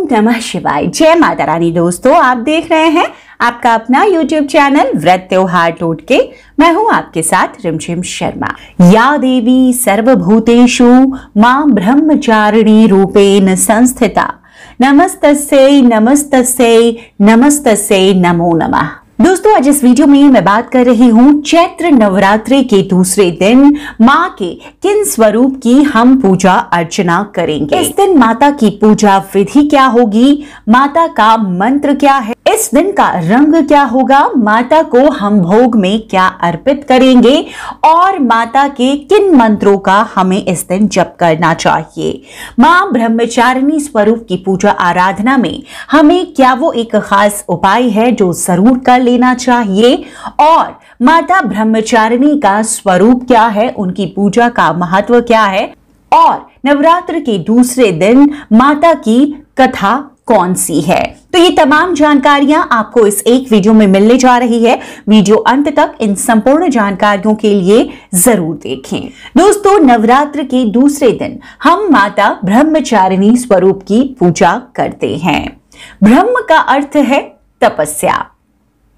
नमः शिवाय। जय माता रानी। दोस्तों, आप देख रहे हैं आपका अपना YouTube चैनल व्रत त्योहार टोटके। मैं हूं आपके साथ रिमझिम शर्मा। या देवी सर्वभूतेषु मां ब्रह्मचारिणी रूपेण संस्थिता, नमस्तस्यै नमस्तस्यै नमस्तस्यै नमो नमः। दोस्तों, आज इस वीडियो में मैं बात कर रही हूँ चैत्र नवरात्रि के दूसरे दिन माँ के किन स्वरूप की हम पूजा अर्चना करेंगे। इस दिन माता की पूजा विधि क्या होगी, माता का मंत्र क्या है, इस दिन का रंग क्या होगा, माता को हम भोग में क्या अर्पित करेंगे और माता के किन मंत्रों का हमें इस दिन जप करना चाहिए। माँ ब्रह्मचारिणी स्वरूप की पूजा आराधना में हमें क्या वो एक खास उपाय है जो जरूर कर लेना चाहिए और माता ब्रह्मचारिणी का स्वरूप क्या है, उनकी पूजा का महत्व क्या है और नवरात्र के दूसरे दिन माता की कथा कौन सी है। तो ये तमाम जानकारियां आपको इस एक वीडियो में मिलने जा रही है। वीडियो अंत तक इन संपूर्ण जानकारियों के लिए जरूर देखें। दोस्तों, नवरात्र के दूसरे दिन हम माता ब्रह्मचारिणी स्वरूप की पूजा करते हैं। ब्रह्म का अर्थ है तपस्या,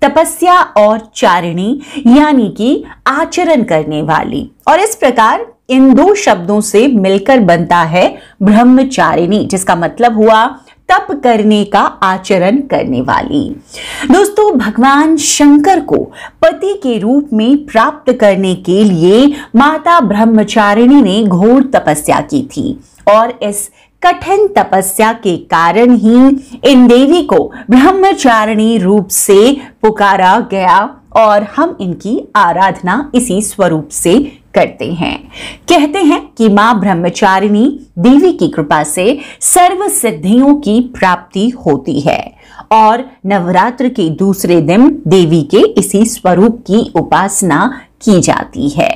तपस्या और चारिणी यानी कि आचरण करने वाली, और इस प्रकार इन दो शब्दों से मिलकर बनता है ब्रह्मचारिणी, जिसका मतलब हुआ तप करने का आचरण करने वाली। दोस्तों, भगवान शंकर को पति के रूप में प्राप्त करने के लिए माता ब्रह्मचारिणी ने घोर तपस्या की थी और इस कठिन तपस्या के कारण ही इन देवी को ब्रह्मचारिणी रूप से पुकारा गया और हम इनकी आराधना इसी स्वरूप से करते हैं। कहते हैं कि मां ब्रह्मचारिणी देवी की कृपा से सर्व सिद्धियों की प्राप्ति होती है और नवरात्र के दूसरे दिन देवी के इसी स्वरूप की उपासना की जाती है।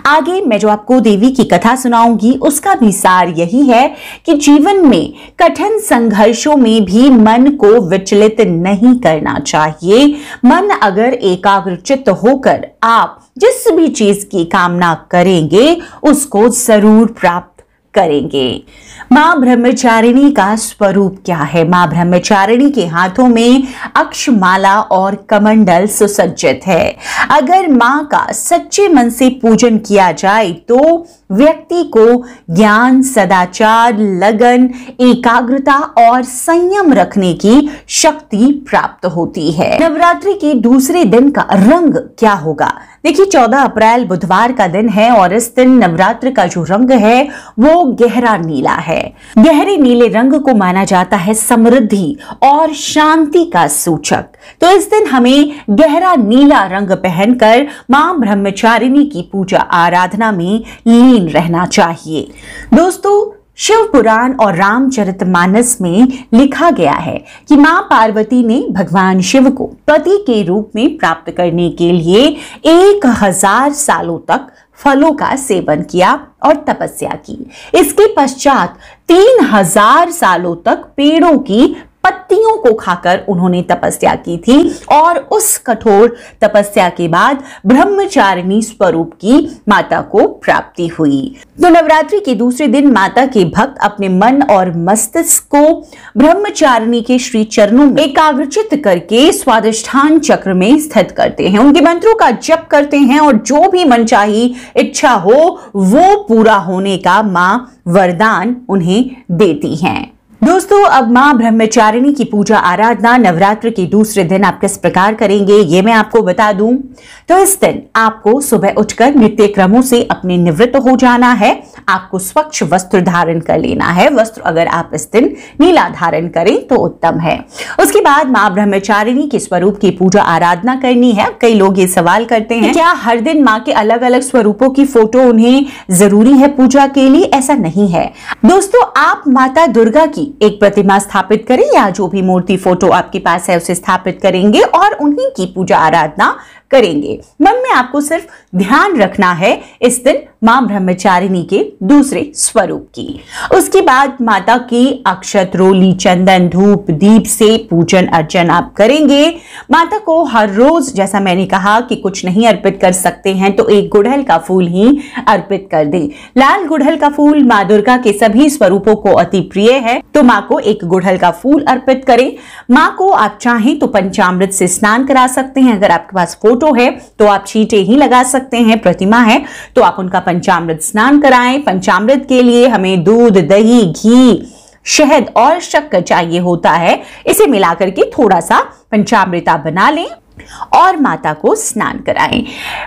आगे मैं जो आपको देवी की कथा सुनाऊंगी उसका भी सार यही है कि जीवन में कठिन संघर्षों में भी मन को विचलित नहीं करना चाहिए। मन अगर एकाग्रचित्त होकर आप जिस भी चीज की कामना करेंगे उसको जरूर प्राप्त करेंगे। मां ब्रह्मचारिणी का स्वरूप क्या है। मां ब्रह्मचारिणी के हाथों में अक्षमाला और कमंडल सुसज्जित है। अगर मां का सच्चे मन से पूजन किया जाए तो व्यक्ति को ज्ञान, सदाचार, लगन, एकाग्रता और संयम रखने की शक्ति प्राप्त होती है। नवरात्रि के दूसरे दिन का रंग क्या होगा। देखिए, 14 अप्रैल बुधवार का दिन है और इस दिन नवरात्र का जो रंग है वो गहरा नीला है। गहरे नीले रंग को माना जाता है समृद्धि और शांति का सूचक। तो इस दिन हमें गहरा नीला रंग पहनकर मां ब्रह्मचारिणी की पूजा आराधना में लीन रहना चाहिए। दोस्तों, शिव पुराण और रामचरितमानस में लिखा गया है कि मां पार्वती ने भगवान शिव को पति के रूप में प्राप्त करने के लिए 1000 सालों तक फलों का सेवन किया और तपस्या की। इसके पश्चात 3000 सालों तक पेड़ों की पत्तियों को खाकर उन्होंने तपस्या की थी और उस कठोर तपस्या के बाद ब्रह्मचारिणी स्वरूप की माता को प्राप्ति हुई। तो नवरात्रि के दूसरे दिन माता के भक्त अपने मन और मस्तिष्क को ब्रह्मचारिणी के श्री चरणों में एकाग्रचित्त करके स्वादिष्ठान चक्र में स्थित करते हैं। उनके मंत्रों का जप करते हैं और जो भी मनचाही इच्छा हो वो पूरा होने का मां वरदान उन्हें देती हैं। दोस्तों, अब मां ब्रह्मचारिणी की पूजा आराधना नवरात्र के दूसरे दिन आप किस प्रकार करेंगे ये मैं आपको बता दूं। तो इस दिन आपको सुबह उठकर नित्य क्रमों से अपने निवृत्त हो जाना है। आपको स्वच्छ वस्त्र धारण कर लेना है। वस्त्र अगर आप इस दिन नीला धारण करें तो उत्तम है। उसके बाद मां ब्रह्मचारिणी के स्वरूप की पूजा आराधना करनी है। कई लोग ये सवाल करते हैं क्या हर दिन मां के अलग अलग स्वरूपों की फोटो उन्हें जरूरी है पूजा के लिए। ऐसा नहीं है दोस्तों, आप माता दुर्गा की एक प्रतिमा स्थापित करें या जो भी मूर्ति फोटो आपके पास है उसे स्थापित करेंगे और उन्हीं की पूजा आराधना करेंगे। मन में आपको सिर्फ ध्यान रखना है इस दिन मां ब्रह्मचारिणी के दूसरे स्वरूप की। उसके बाद माता की अक्षत, रोली, चंदन, धूप, दीप से पूजन अर्चन आप करेंगे। माता को हर रोज, जैसा मैंने कहा कि कुछ नहीं अर्पित कर सकते हैं तो एक गुड़हल का फूल ही अर्पित कर दें। लाल गुड़हल का फूल मां दुर्गा के सभी स्वरूपों को अति प्रिय है, तो मां को एक गुड़हल का फूल अर्पित करें। मां को आप चाहें तो पंचामृत से स्नान करा सकते हैं। अगर आपके पास फोटो है तो आप छींटे ही लगा सकते हैं, प्रतिमा है तो आप उनका पंचामृत स्नान कराएं। पंचामृत के लिए हमें दूध, दही, घी, शहद और शक्कर चाहिए होता है। इसे मिलाकर के थोड़ा सा पंचामृता बना लें और माता को स्नान कराएं।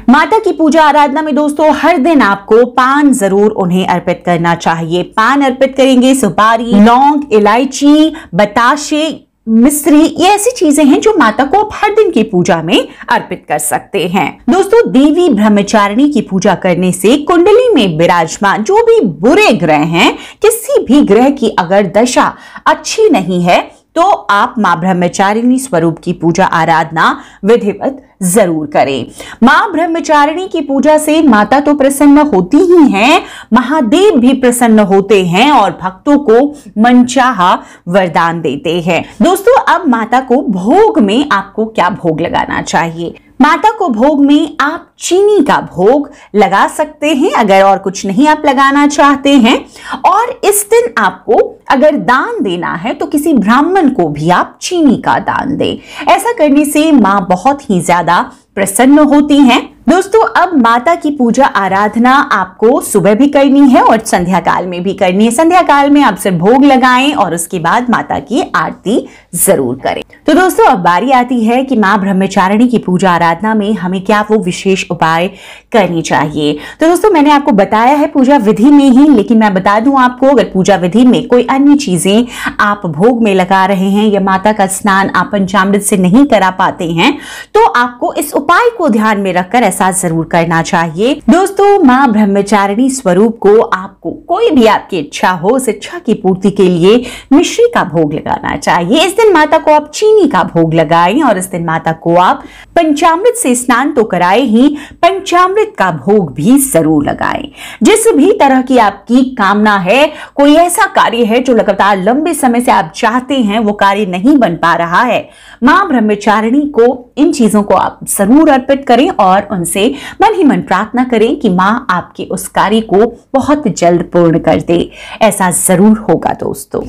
माता की पूजा आराधना में दोस्तों हर दिन आपको पान जरूर उन्हें अर्पित करना चाहिए। पान अर्पित करेंगे, सुपारी, लौंग, इलायची, बताशे, मिश्री, ये ऐसी चीजें हैं जो माता को आप हर दिन की पूजा में अर्पित कर सकते हैं। दोस्तों, देवी ब्रह्मचारिणी की पूजा करने से कुंडली में विराजमान जो भी बुरे ग्रह हैं, किसी भी ग्रह की अगर दशा अच्छी नहीं है तो आप मां ब्रह्मचारिणी स्वरूप की पूजा आराधना विधिवत जरूर करें। मां ब्रह्मचारिणी की पूजा से माता तो प्रसन्न होती ही हैं, महादेव भी प्रसन्न होते हैं और भक्तों को मनचाहा वरदान देते हैं। दोस्तों, अब माता को भोग में आपको क्या भोग लगाना चाहिए? माता को भोग में आप चीनी का भोग लगा सकते हैं अगर और कुछ नहीं आप लगाना चाहते हैं। और इस दिन आपको अगर दान देना है तो किसी ब्राह्मण को भी आप चीनी का दान दें। ऐसा करने से मां बहुत ही ज्यादा प्रसन्न होती हैं। दोस्तों, अब माता की पूजा आराधना आपको सुबह भी करनी है और संध्या काल में भी करनी है। संध्या काल में आप सिर्फ भोग लगाएं और उसके बाद माता की आरती जरूर करें। तो दोस्तों, अब बारी आती है कि मां ब्रह्मचारिणी की पूजा आराधना में हमें क्या वो विशेष उपाय करनी चाहिए। तो दोस्तों, मैंने आपको बताया है पूजा विधि में ही, लेकिन मैं बता दूं आपको, अगर पूजा विधि में कोई अन्य चीजें आप भोग में लगा रहे हैं या माता का स्नान आप पंचामृत से नहीं करा पाते हैं तो आपको इस उपाय को ध्यान में रखकर ऐसा जरूर करना चाहिए। दोस्तों, मां ब्रह्मचारिणी स्वरूप को आपको कोई भी आपकी इच्छा हो, उस इच्छा की पूर्ति के लिए मिश्री का भोग लगाना चाहिए। इस दिन माता को आप चीनी का भोग लगाएं और इस दिन माता को आप पंचामृत से स्नान तो कराए ही, पंचामृत का भोग भी जरूर लगाएं। जिस भी तरह की आपकी कामना है, कोई ऐसा कार्य है जो लगातार लंबे समय से आप चाहते हैं, वो कार्य नहीं बन पा रहा है, मां ब्रह्मचारिणी को इन चीजों को आप जरूर अर्पित करें और उनसे मन ही मन प्रार्थना करें कि मां आपके उस कार्य को बहुत जल्द पूर्ण कर दे। ऐसा जरूर होगा। दोस्तों,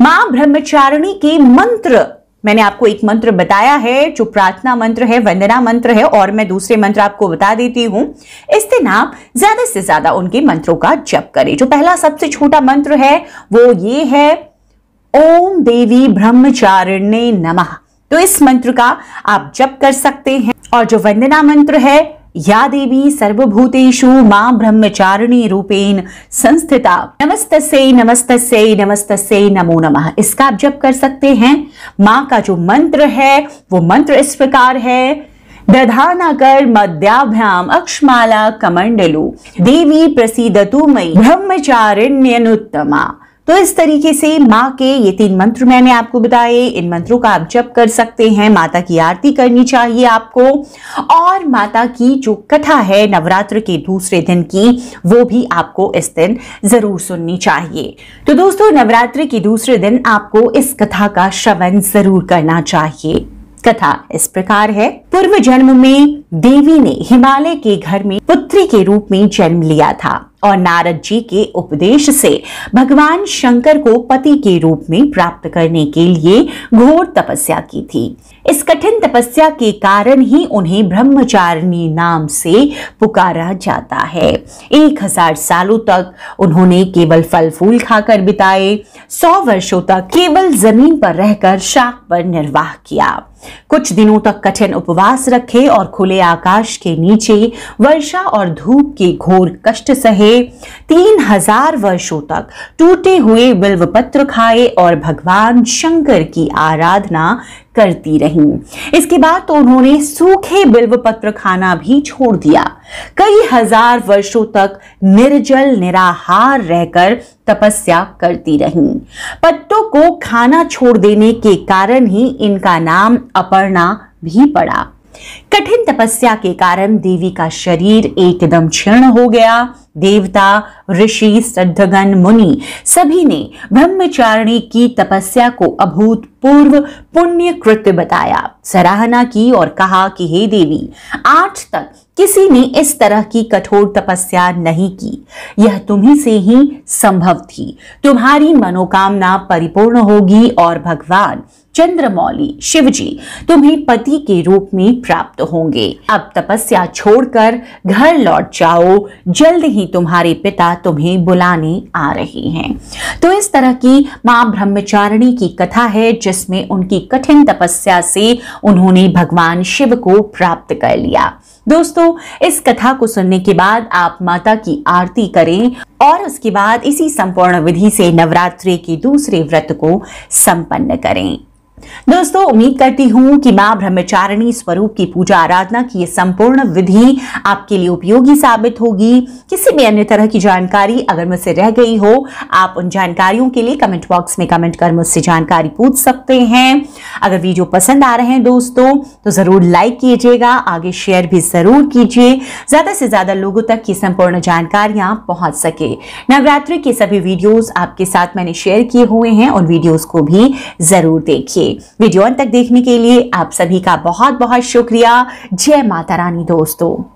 मां ब्रह्मचारिणी के मंत्र, मैंने आपको एक मंत्र बताया है जो प्रार्थना मंत्र है, वंदना मंत्र है, और मैं दूसरे मंत्र आपको बता देती हूं। इस दिन आप ज्यादा से ज्यादा उनके मंत्रों का जप करें। जो पहला सबसे छोटा मंत्र है वो ये है, ओम देवी ब्रह्मचारिण्ये नमः। तो इस मंत्र का आप जप कर सकते हैं। और जो वंदना मंत्र है, या देवी सर्वभूतेषु मां ब्रह्मचारिणी रूपेण संस्थिता नमस्तस्यै नमस्तस्यै नमस्तस्यै नमो नमः, इसका आप जप कर सकते हैं। मां का जो मंत्र है वो मंत्र इस प्रकार है, दधानाकर मध्याभ्याम अक्षमाला कमंडलु देवी प्रसीदतु मयि ब्रह्मचारिण्यनुत्तमा। तो इस तरीके से मां के ये 3 मंत्र मैंने आपको बताए, इन मंत्रों का आप जप कर सकते हैं। माता की आरती करनी चाहिए आपको, और माता की जो कथा है नवरात्र के दूसरे दिन की, वो भी आपको इस दिन जरूर सुननी चाहिए। तो दोस्तों, नवरात्रि के दूसरे दिन आपको इस कथा का श्रवण जरूर करना चाहिए। कथा इस प्रकार है, पूर्व जन्म में देवी ने हिमालय के घर में पुत्री के रूप में जन्म लिया था और नारद जी के उपदेश से भगवान शंकर को पति के रूप में प्राप्त करने के लिए घोर तपस्या की थी। इस कठिन तपस्या के कारण ही उन्हें ब्रह्मचारिणी नाम से पुकारा जाता है। 1000 सालों तक उन्होंने केवल फल फूल खाकर बिताए, 100 वर्षों तक केवल जमीन पर रहकर शाक पर निर्वाह किया। कुछ दिनों तक कठिन उपवास रखे और खुले आकाश के नीचे वर्षा और धूप के घोर कष्ट सहे। 3000 वर्षों तक टूटे हुए बिल्व पत्र खाए और भगवान शंकर की आराधना करती रहीं। इसके बाद तो उन्होंने सूखे बिल्व पत्र खाना भी छोड़ दिया। कई हजार वर्षों तक निर्जल निराहार रहकर तपस्या करती रहीं। पत्तों को खाना छोड़ देने के कारण ही इनका नाम अपर्णा भी पड़ा। कठिन तपस्या के कारण देवी का शरीर एकदम क्षीण हो गया। देवता, ऋषि, सिद्धगण, मुनि सभी ने ब्रह्मचारिणी की तपस्या को अभूतपूर्व पुण्य कृत्य बताया, सराहना की और कहा कि हे देवी, आज तक किसी ने इस तरह की कठोर तपस्या नहीं की। यह तुम्ही से ही संभव थी। तुम्हारी मनोकामना परिपूर्ण होगी और भगवान चंद्रमौली शिवजी तुम्हें पति के रूप में प्राप्त होंगे। अब तपस्या छोड़कर घर लौट जाओ, जल्द ही तुम्हारे पिता तुम्हें बुलाने आ रहे हैं। तो इस तरह की मां ब्रह्मचारिणी की कथा है, जिसमें उनकी कठिन तपस्या से उन्होंने भगवान शिव को प्राप्त कर लिया। दोस्तों, इस कथा को सुनने के बाद आप माता की आरती करें और उसके बाद इसी संपूर्ण विधि से नवरात्रि के दूसरे व्रत को संपन्न करें। दोस्तों, उम्मीद करती हूं कि मां ब्रह्मचारिणी स्वरूप की पूजा आराधना की यह संपूर्ण विधि आपके लिए उपयोगी साबित होगी। किसी भी अन्य तरह की जानकारी अगर मुझसे रह गई हो, आप उन जानकारियों के लिए कमेंट बॉक्स में कमेंट कर मुझसे जानकारी पूछ सकते हैं। अगर वीडियो पसंद आ रहे हैं दोस्तों, तो जरूर लाइक कीजिएगा, आगे शेयर भी जरूर कीजिए, ज्यादा से ज्यादा लोगों तक ये संपूर्ण जानकारियां पहुंच सके। नवरात्रि के सभी वीडियोस आपके साथ मैंने शेयर किए हुए हैं, उन वीडियोस को भी जरूर देखिए। वीडियो अंत तक देखने के लिए आप सभी का बहुत बहुत शुक्रिया। जय माता रानी दोस्तों।